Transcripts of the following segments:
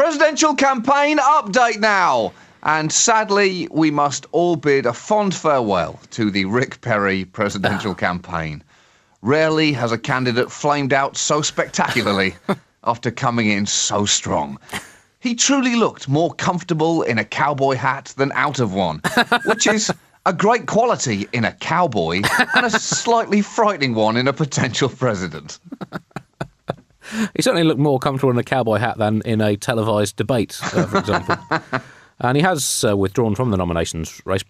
Presidential campaign update now. And sadly, we must all bid a fond farewell to the Rick Perry presidential campaign. Rarely has a candidate flamed out so spectacularly after coming in so strong. He truly looked more comfortable in a cowboy hat than out of one, which is a great quality in a cowboy and a slightly frightening one in a potential president. He certainly looked more comfortable in a cowboy hat than in a televised debate, for example. And he has withdrawn from the nominations race.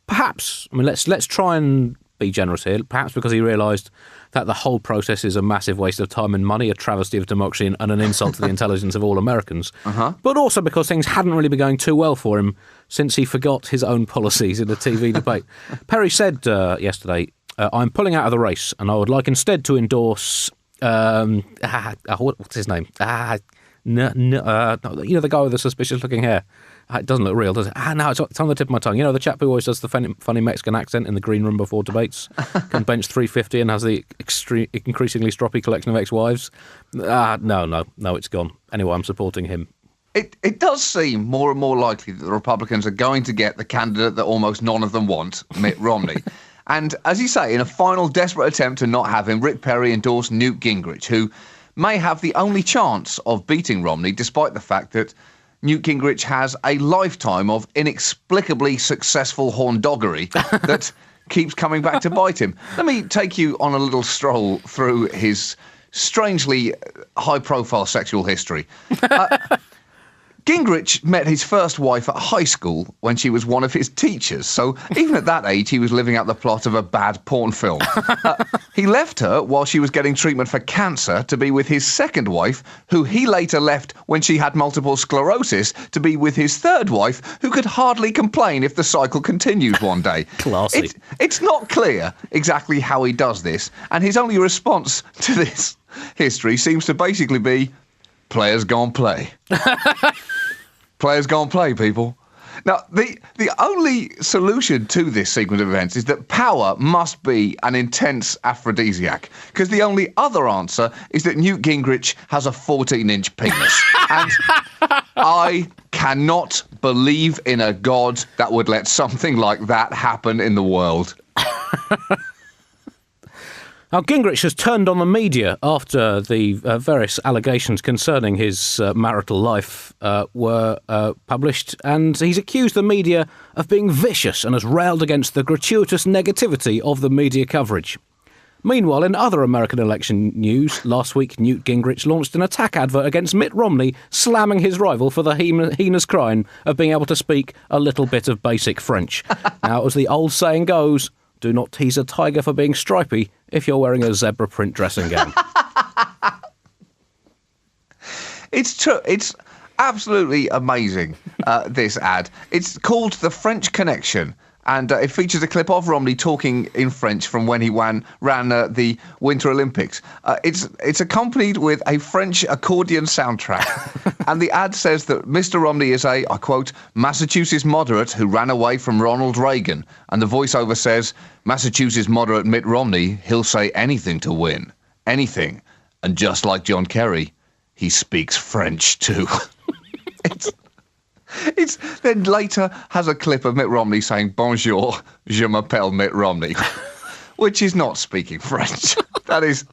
Perhaps, I mean, let's try and be generous here, perhaps because he realised that the whole process is a massive waste of time and money, a travesty of democracy and an insult to the intelligence of all Americans. But also because things hadn't really been going too well for him since he forgot his own policies in a TV debate. Perry said yesterday, I'm pulling out of the race and I would like instead to endorse... what's his name? You know, the guy with the suspicious-looking hair. It doesn't look real, does it? No, it's on the tip of my tongue. You know, the chap who always does the funny Mexican accent in the green room before debates, can bench 350 and has the increasingly stroppy collection of ex-wives. No, it's gone. Anyway, I'm supporting him. It does seem more and more likely that the Republicans are going to get the candidate that almost none of them want, Mitt Romney. And as you say, in a final desperate attempt to not have him, Rick Perry endorsed Newt Gingrich, who may have the only chance of beating Romney, despite the fact that Newt Gingrich has a lifetime of inexplicably successful horndoggery that keeps coming back to bite him. Let me take you on a little stroll through his strangely high-profile sexual history. Gingrich met his first wife at high school when she was one of his teachers, so even at that age he was living out the plot of a bad porn film. He left her while she was getting treatment for cancer to be with his second wife, who he later left when she had multiple sclerosis to be with his third wife, who could hardly complain if the cycle continued one day. Classy. It's not clear exactly how he does this, and his only response to this history seems to basically be, players gone play. Players gone play, people. Now, the only solution to this sequence of events is that power must be an intense aphrodisiac, because the only other answer is that Newt Gingrich has a 14-inch penis. And I cannot believe in a god that would let something like that happen in the world. Now, Gingrich has turned on the media after the various allegations concerning his marital life were published, and he's accused the media of being vicious and has railed against the gratuitous negativity of the media coverage. Meanwhile, in other American election news, last week Newt Gingrich launched an attack advert against Mitt Romney, slamming his rival for the heinous crime of being able to speak a little bit of basic French. Now, as the old saying goes, do not tease a tiger for being stripy if you're wearing a zebra print dressing gown. It's true. It's absolutely amazing, this ad. It's called The French Connection, and it features a clip of Romney talking in French from when he ran the Winter Olympics. It's accompanied with a French accordion soundtrack, and the ad says that Mr. Romney is a, I quote, Massachusetts moderate who ran away from Ronald Reagan, and the voiceover says, Massachusetts moderate Mitt Romney, he'll say anything to win. Anything. And just like John Kerry, he speaks French too. It's then later has a clip of Mitt Romney saying, Bonjour, je m'appelle Mitt Romney, which is not speaking French. That is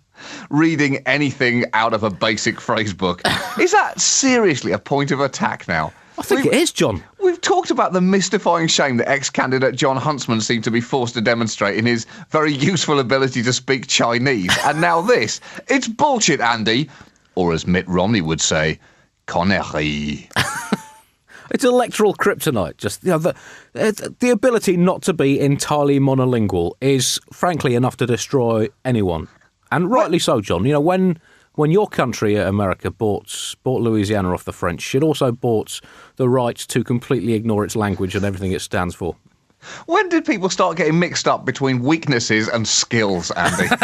reading anything out of a basic phrase book. Is that seriously a point of attack now? I think it is, John. We've talked about the mystifying shame that ex-candidate John Huntsman seemed to be forced to demonstrate in his very useful ability to speak Chinese. And now this. It's bullshit, Andy. Or as Mitt Romney would say, connerie. It's electoral kryptonite. Just, you know, the ability not to be entirely monolingual is, frankly, enough to destroy anyone. And rightly so, John. You know, when your country, America, bought Louisiana off the French, it also bought the right to completely ignore its language and everything it stands for. When did people start getting mixed up between weaknesses and skills, Andy?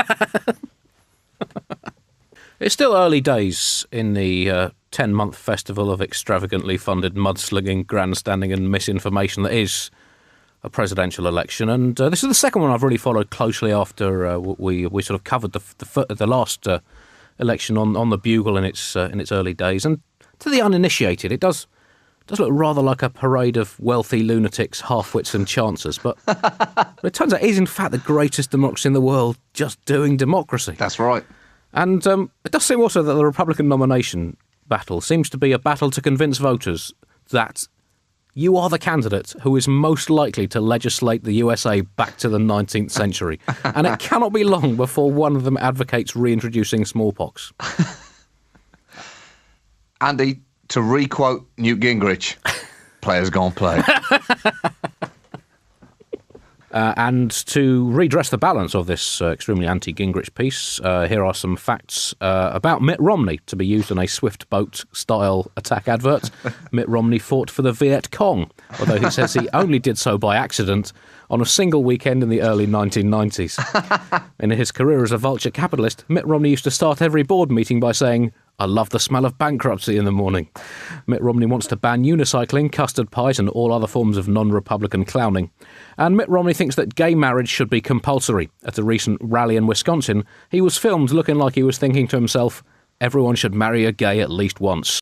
It's still early days in the 10-month festival of extravagantly funded mudslinging, grandstanding and misinformation that is a presidential election. And this is the second one I've really followed closely after we sort of covered the last election on the Bugle in its early days. And to the uninitiated, it does look rather like a parade of wealthy lunatics, half-wits and chancers. But it turns out it is, in fact, the greatest democracy in the world just doing democracy. That's right. And it does seem also that the Republican nomination battle seems to be a battle to convince voters that you are the candidate who is most likely to legislate the USA back to the 19th century. And it cannot be long before one of them advocates reintroducing smallpox. Andy, to re-quote Newt Gingrich, players gone play. And to redress the balance of this extremely anti-Gingrich piece, here are some facts about Mitt Romney to be used in a Swift Boat-style attack advert. Mitt Romney fought for the Viet Cong, although he says he only did so by accident on a single weekend in the early 1990s. In his career as a vulture capitalist, Mitt Romney used to start every board meeting by saying, "I love the smell of bankruptcy in the morning." Mitt Romney wants to ban unicycling, custard pies and all other forms of non-Republican clowning. And Mitt Romney thinks that gay marriage should be compulsory. At a recent rally in Wisconsin, he was filmed looking like he was thinking to himself, "Everyone should marry a gay at least once."